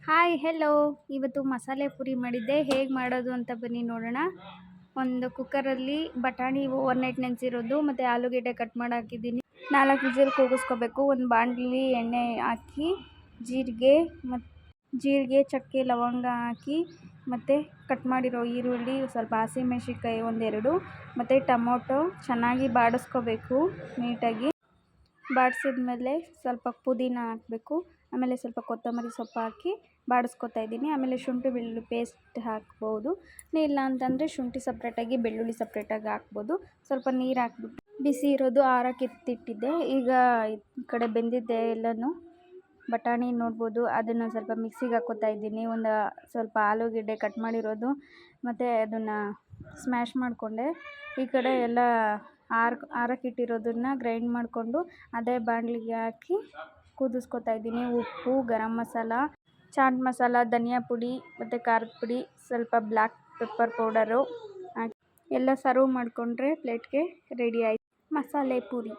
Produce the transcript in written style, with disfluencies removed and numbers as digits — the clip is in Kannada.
Hi hello. ಇವತ್ತು ಮಸಾಲೆ ಪೂರಿ ಮಾಡಿದ್ದೆ. ಹೇಗೆ ಮಾಡೋದು ಅಂತ ಬನ್ನಿ ನೋಡೋಣ. ಒಂದು ಕುಕ್ಕರಲ್ಲಿ ಬಟಾಣಿ ಓವರ್ನೈಟ್ ನೆನೆಸಿರೋದು ಮತ್ತು ಆಲೂಗೆಡ್ಡೆ ಕಟ್ ಮಾಡಿ ಹಾಕಿದ್ದೀನಿ. 4 ವಿಸಿಲ್ ಕೂಗಿಸ್ಕೋಬೇಕು. ಒಂದು ಬಾಣಲಿ ಎಣ್ಣೆ ಹಾಕಿ ಜೀರಿಗೆ ಚಕ್ಕೆ ಲವಂಗ ಹಾಕಿ ಮತ್ತು ಕಟ್ ಮಾಡಿರೋ ಈರುಳ್ಳಿ, ಸ್ವಲ್ಪ ಹಸಿಮೆಣಸಿನ್ಕಾಯಿ ಒಂದೆರಡು ಮತ್ತು ಟೊಮೊಟೊ ಚೆನ್ನಾಗಿ ಬಾಡಿಸ್ಕೋಬೇಕು. ನೀಟಾಗಿ ಬಾಡಿಸಿದ್ಮೇಲೆ ಸ್ವಲ್ಪ ಪುದೀನ ಹಾಕಬೇಕು. ಆಮೇಲೆ ಸ್ವಲ್ಪ ಕೊತ್ತಂಬರಿ ಸೊಪ್ಪು ಹಾಕಿ ಬಾಡಿಸ್ಕೊತಾ ಇದ್ದೀನಿ. ಆಮೇಲೆ ಶುಂಠಿ ಬೆಳ್ಳುಳ್ಳಿ ಪೇಸ್ಟ್ ಹಾಕ್ಬೋದು. ಇಲ್ಲ ಅಂತಂದರೆ ಶುಂಠಿ ಸಪ್ರೇಟಾಗಿ ಬೆಳ್ಳುಳ್ಳಿ ಸಪ್ರೇಟಾಗಿ ಹಾಕ್ಬೋದು. ಸ್ವಲ್ಪ ನೀರು ಹಾಕ್ಬಿಟ್ಟು ಬಿಸಿ ಇರೋದು ಆರಕ್ಕೆ ಎತ್ತಿಟ್ಟಿದ್ದೆ. ಈಗ ಈ ಕಡೆ ಬೆಂದಿದ್ದೆ ಎಲ್ಲನೂ. ಬಟಾಣಿ ನೋಡ್ಬೋದು, ಅದನ್ನು ಸ್ವಲ್ಪ ಮಿಕ್ಸಿಗೆ ಹಾಕ್ಕೋತಾ ಇದ್ದೀನಿ. ಒಂದು ಸ್ವಲ್ಪ ಆಲೂಗೆಡ್ಡೆ ಕಟ್ ಮಾಡಿರೋದು ಮತ್ತು ಅದನ್ನು ಸ್ಮ್ಯಾಶ್ ಮಾಡಿಕೊಂಡೆ. ಈ ಕಡೆ ಎಲ್ಲ ಆರಕ್ಕಿಟ್ಟಿರೋದನ್ನು ಗ್ರೈಂಡ್ ಮಾಡಿಕೊಂಡು ಅದೇ ಬಾಣಲಿಗೆ ಹಾಕಿ ಕುದಿಸ್ಕೊತಾ ಇದ್ದೀನಿ. ಉಪ್ಪು, ಗರಂ ಮಸಾಲ, ಚಾಟ್ ಮಸಾಲ, ಧನಿಯಾ ಪುಡಿ ಮತ್ತು ಖಾರದ ಪುಡಿ, ಸ್ವಲ್ಪ ಬ್ಲ್ಯಾಕ್ ಪೆಪ್ಪರ್ ಪೌಡರು ಹಾಕಿ ಎಲ್ಲ ಸರ್ವ್ ಮಾಡಿಕೊಂಡ್ರೆ ಪ್ಲೇಟ್ಗೆ ರೆಡಿ ಆಯಿತು ಮಸಾಲೆ ಪೂರಿ.